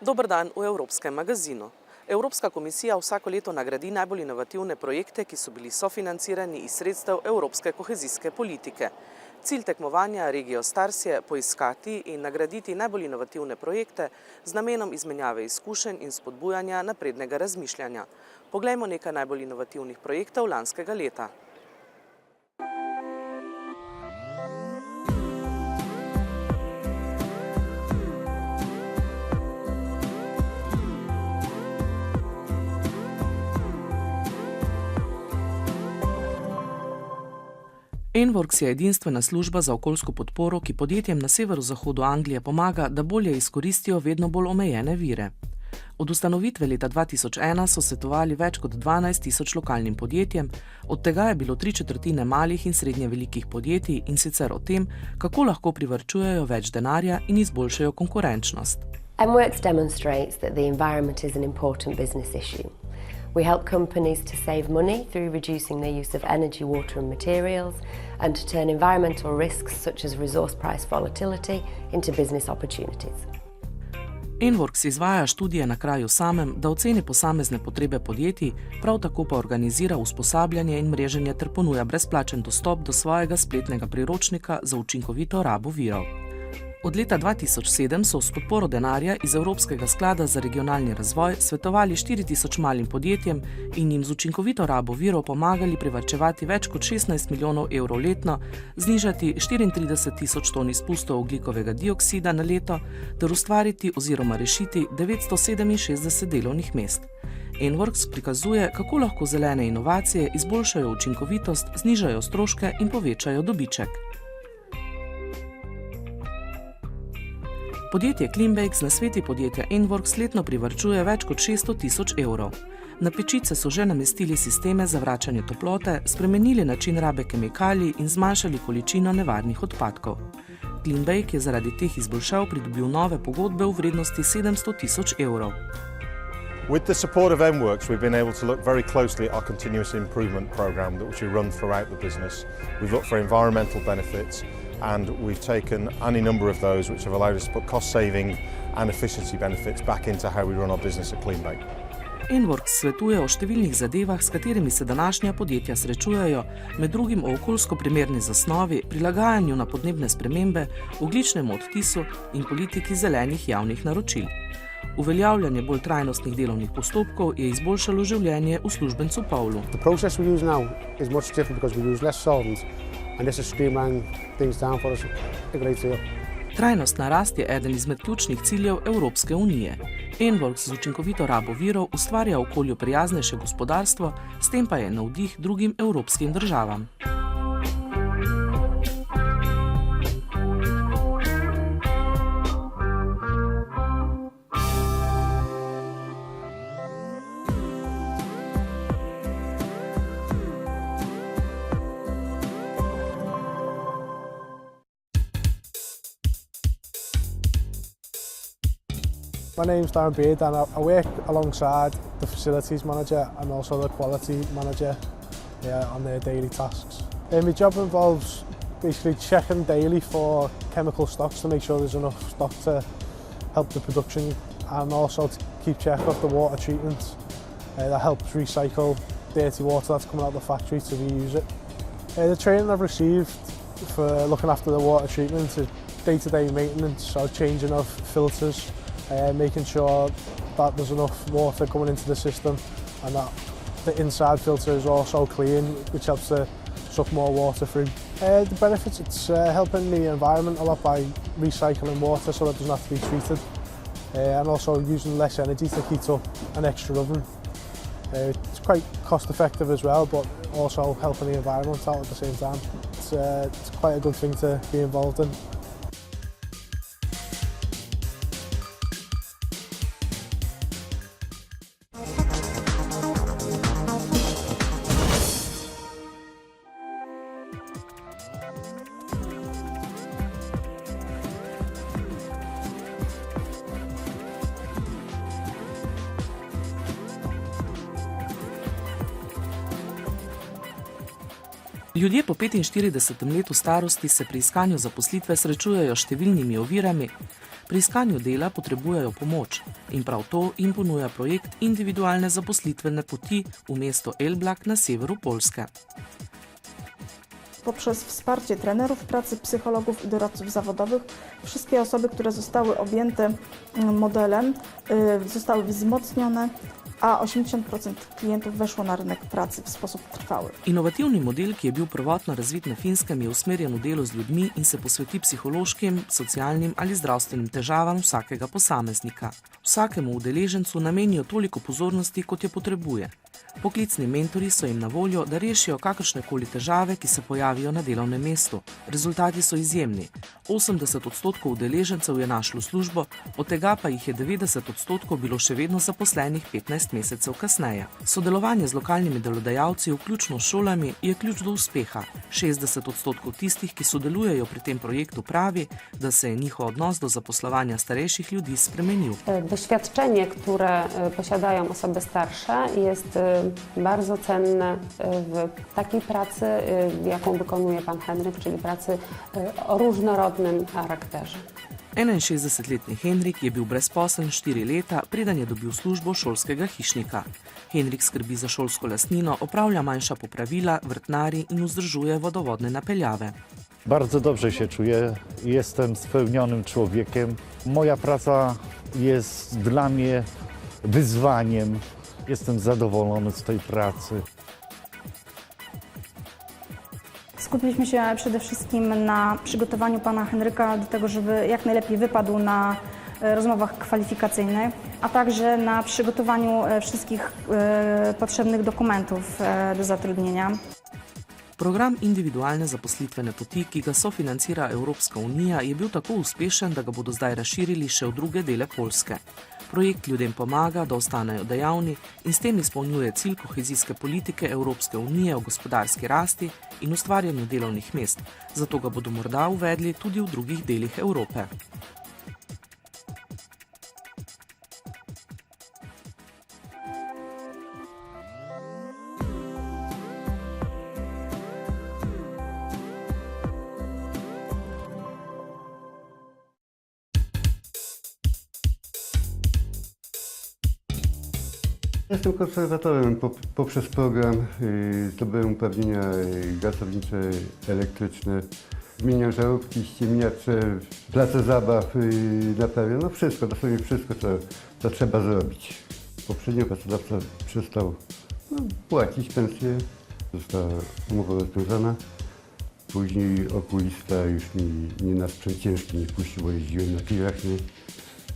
Dober dan v Evropskem magazinu. Evropska komisija vsako leto nagradi najbolj inovativne projekte, ki so bili sofinancirani iz sredstev evropske kohezijske politike. Cilj tekmovanja Regio Stars je poiskati in nagraditi najbolj inovativne projekte z namenom izmenjave izkušenj in spodbujanja naprednega razmišljanja. Poglejmo nekaj najbolj inovativnih projektov lanskega leta. Enworks je edinstvena služba za okoljsko podporo, ki podjetjem na severozahodu Anglije pomaga, da bolje izkoristijo vedno bolj omejene vire. Od ustanovitve leta 2001 so svetovali več kot 12 tisoč lokalnim podjetjem, od tega je bilo 3/4 malih in srednje velikih podjetij in sicer o tem, kako lahko privarčujejo več denarja in izboljšajo konkurenčnost. Enworks demonstrates that the environment is an important business issue. We help companies to save money through reducing their use of energy, water and materials and to turn environmental risks such as resource price volatility into business opportunities. Enworks izvaja študije na kraju samem, da oceni posamezne potrebe podjetij, prav tako pa organizira usposabljanje in mreženje ter ponuja brezplačen dostop do svojega spletnega priročnika za učinkovito rabo virov. Od leta 2007 so s podporo denarja iz Evropskega sklada za regionalni razvoj svetovali 4000 malim podjetjem in jim z učinkovito rabo virov pomagali privarčevati več kot 16 milijonov evrov letno, znižati 34 tisoč ton izpustov ogljikovega dioksida na leto ter ustvariti oziroma rešiti 967 delovnih mest. Enworks prikazuje, kako lahko zelene inovacije izboljšajo učinkovitost, znižajo stroške in povečajo dobiček. Podjetje Cleanbake z nasveti podjetja Enworks letno privarčuje več kot 600 tisoč evrov. Na pečice so že namestili sisteme za vračanje toplote, spremenili način rabe kemikalij in zmanjšali količino nevarnih odpadkov. Cleanbake je zaradi teh izboljšav pridobil nove pogodbe v vrednosti 700 tisoč evrov. With the support of Enworks, we've been able to look very closely at our continuous improvement program which we run throughout the business. We've looked for environmental benefits and we've taken any number of those which have allowed us to put cost saving and efficiency benefits back into how we run our business at Cleanbake. Enworks svetuje o številnih zadevah, s katerimi se današnja podjetja srečujejo, med drugim o okoljsko primerni zasnovi, prilagajanju na podnebne spremembe, ogljičnemu odtisu in politiki zelenih javnih naročil. Uveljavljanje bolj trajnostnih delovnih postopkov je izboljšalo življenje uslužbencu Pavlu. The process we use now is much different because we use less solvents and this has streamlined things down for us. A great deal. Trajnostna rast je eden izmed ključnih ciljev Evropske unije. Enworks z učinkovito rabo virov ustvarja okolju prijaznejše gospodarstvo, s tem pa je navdih drugim evropskim državam. My name's Darren Beard and I work alongside the facilities manager and also the quality manager on their daily tasks. My job involves basically checking daily for chemical stocks to make sure there's enough stock to help the production and also to keep check of the water treatment that helps recycle dirty water that's coming out of the factory to reuse it. The training I've received for looking after the water treatment is day-to-day maintenance, so changing of filters, making sure that there's enough water coming into the system and that the inside filter is also clean, which helps to suck more water through. The benefits, it's helping the environment a lot by recycling water so that it doesn't have to be treated and also using less energy to heat up an extra oven. It's quite cost effective as well, but also helping the environment out at the same time. It's quite a good thing to be involved in. Ljudje po 45. letu starosti se pri iskanju zaposlitve srečujejo s številnimi ovirami, Pri iskanju dela potrebujejo pomoč in prav to jim ponuja projekt individualne zaposlitvene poti v mesto Elbląg na severu Polske. Poprzez wsparcie trenerów pracy, psychologów i doradców zawodowych wszystkie osoby, które zostały objęte modelem, zostały wzmocnione, a 80% klientów weszło na rynek pracy w sposób trwały. Inovativni model, ki je bil prvotno razvit na Finskem, je usmerjen v delo z ljudmi in se posveti psihološkim, socialnim ali zdravstvenim težavam vsakega posameznika. Vsakemu udeležencu namenijo toliko pozornosti, kot je potrebuje. Poklicni mentori so jim na voljo, da rešijo kakršnekoli težave, ki se pojavijo na delovnem mestu. Rezultati so izjemni. 80% udeležencev je našlo službo, od tega pa jih je 90% bilo še vedno zaposlenih 15 mesecev kasneje. Sodelovanje z lokalnimi delodajalci, vključno s šolami, je ključ do uspeha. 60% tistih, ki sodelujejo pri tem projektu, pravi, da se je njihov odnos do zaposlovanja starejših ljudi spremenil. Doświadczenie, które posiadają osoby starsze, jest bardzo cenne w takiej pracy, jaką wykonuje pan Henryk, czyli pracy o różnorodnym charakterze. 61-letni Henrik je bil brezposeln 4 leta, preden je dobil službo šolskega hišnika. Henrik skrbi za šolsko lastnino, opravlja manjša popravila, vrtnari in vzdržuje vodovodne napeljave. Bardzo dobrze się czuję, jestem spełnionym człowiekiem. Moja praca jest dla mnie wyzwaniem. Jestem zadowolony z tej pracy. Skupiliśmy się przede wszystkim na przygotowaniu pana Henryka do tego, żeby jak najlepiej wypadł na rozmowach kwalifikacyjnych, a także na przygotowaniu wszystkich potrzebnych dokumentów do zatrudnienia. Program individualne zaposlitvene poti, ki ga sofinancira Evropska unija, je bil tako uspešen, da ga bodo zdaj razširili še v druge dele Poljske. Projekt ljudem pomaga, da ostanejo dejavni in s tem izpolnjuje cilj kohezijske politike Evropske unije o gospodarski rasti in ustvarjanju delovnih mest, zato ga bodo morda uvedli tudi v drugih delih Evrope. Jestem konserwatorem. Poprzez program zdobyłem uprawnienia gazownicze, elektryczne. Zmieniam żarówki, ściemniacze, place zabaw, naprawiam. No wszystko, dosłownie wszystko, co trzeba zrobić. Poprzednio pracodawca przestał płacić pensję. Została umowa rozwiązana. Później okulista już mnie na sprzęt ciężki nie puścił, bo jeździłem na tirach, nie?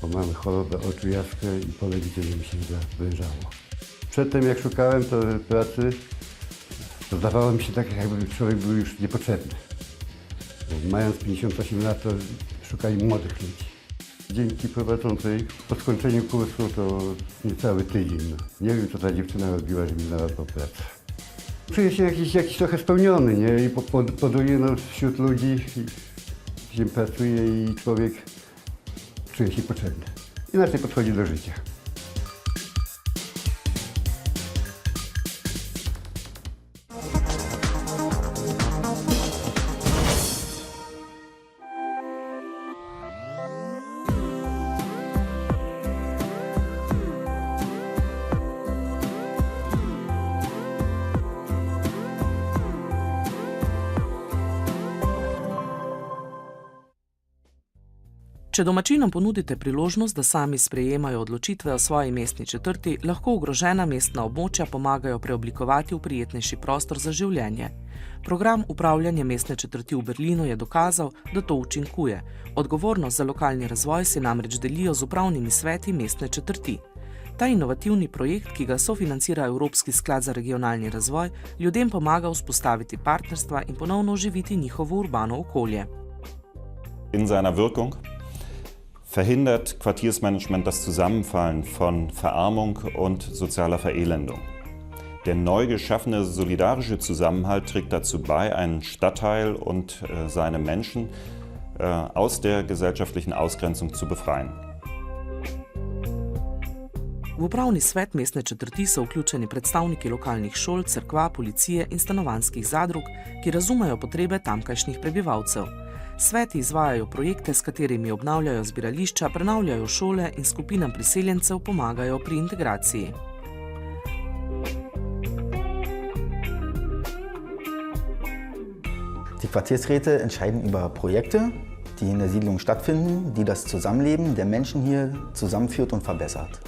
Bo mamy chorobę oczu jaskę i pole widzenia mi się zawężało. Przedtem jak szukałem pracy, to zdawało mi się tak, jakby człowiek był już niepotrzebny. Bo mając 58 lat, to szukali młodych ludzi. Dzięki prowadzącej po skończeniu kursu to niecały tydzień. No. Nie wiem, co ta dziewczyna robiła, żeby znalazła pracę. Czuję się jakiś trochę spełniony, nie? I poduję wśród ludzi, gdzie pracuję i człowiek czuje się potrzebny. Inaczej podchodzi do życia. Če domačinom ponudite priložnost, da sami sprejemajo odločitve o svoji mestni četrti, lahko ogrožena mestna območja pomagajo preoblikovati v prijetnejši prostor za življenje. Program upravljanja mestne četrti v Berlinu je dokazal, da to učinkuje. Odgovornost za lokalni razvoj si namreč delijo z upravnimi sveti mestne četrti. Ta inovativni projekt, ki ga sofinancira Evropski sklad za regionalni razvoj, ljudem pomaga vzpostaviti partnerstva in ponovno oživiti njihovo urbano okolje. In seiner Wirkung verhindert Quartiersmanagement das Zusammenfallen von Verarmung und sozialer Verelendung. Der neu geschaffene solidarische Zusammenhalt trägt dazu bei, einen Stadtteil und seine Menschen aus der gesellschaftlichen Ausgrenzung zu befreien. V upravni svet mestne četrti so vključeni predstavniki lokalnih šol, cerkva, policije in stanovanjskih zadrug, ki razumejo potrebe tamkajšnjih prebivalcev. Sveti izvajajo projekte, s katerimi obnavljajo zbirališča, prenavljajo šole in skupinam priseljencev pomagajo pri integraciji. Die Quartiersräte entscheiden über Projekte, die in der Siedlung stattfinden, die das Zusammenleben der Menschen hier zusammenführt und verbessert.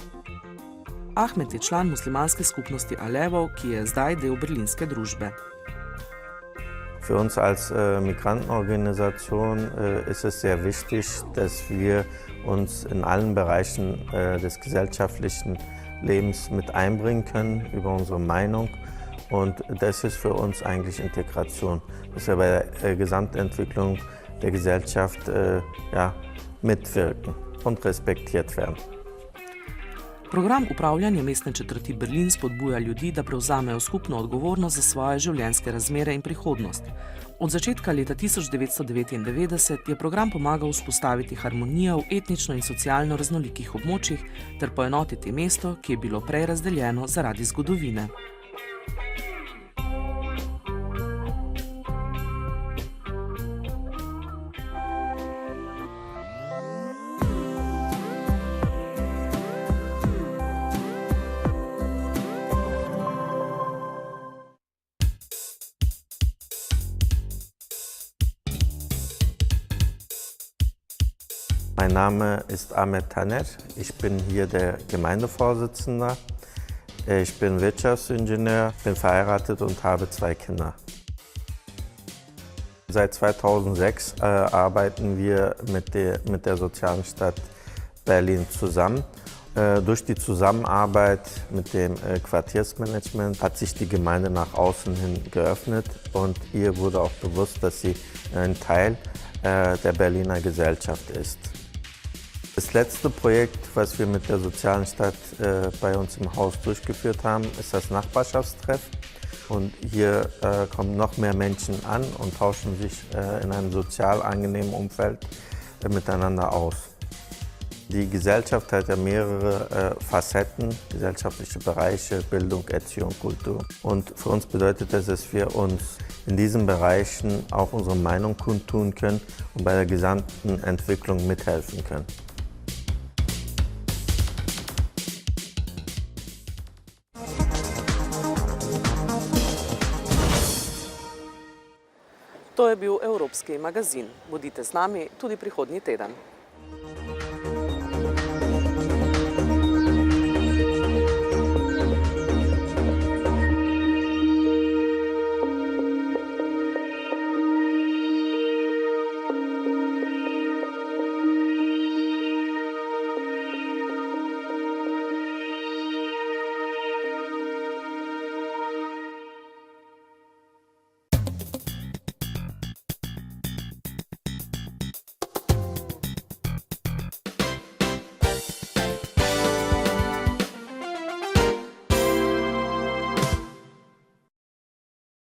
Ahmed je član muslimanske skupnosti Alevov, ki je zdaj del berlinske družbe. Für uns als Migrantenorganisation ist es sehr wichtig, dass wir uns in allen Bereichen des gesellschaftlichen Lebens mit einbringen können über unsere Meinung. Und das ist für uns eigentlich Integration, dass wir bei der Gesamtentwicklung der Gesellschaft mitwirken und respektiert werden. Program upravljanja mestne četrti Berlin spodbuja ljudi, da prevzamejo skupno odgovornost za svoje življenjske razmere in prihodnost. Od začetka leta 1999 je program pomagal vzpostaviti harmonijo v etnično in socialno raznolikih območjih ter poenotiti mesto, ki je bilo prej razdeljeno zaradi zgodovine. Mein Name ist Ahmed Taner, ich bin hier der Gemeindevorsitzende. Ich bin Wirtschaftsingenieur, bin verheiratet und habe 2 Kinder. Seit 2006 arbeiten wir mit der sozialen Stadt Berlin zusammen. Durch die Zusammenarbeit mit dem Quartiersmanagement hat sich die Gemeinde nach außen hin geöffnet und ihr wurde auch bewusst, dass sie ein Teil der Berliner Gesellschaft ist. Das letzte Projekt, was wir mit der sozialen Stadt bei uns im Haus durchgeführt haben, ist das Nachbarschaftstreff. Und hier kommen noch mehr Menschen an und tauschen sich in einem sozial angenehmen Umfeld miteinander aus. Die Gesellschaft hat ja mehrere Facetten, gesellschaftliche Bereiche, Bildung, Erziehung, Kultur. Und für uns bedeutet das, dass wir uns in diesen Bereichen auch unsere Meinung kundtun können und bei der gesamten Entwicklung mithelfen können. To je bil Evropski magazin. Bodite z nami tudi prihodnji teden.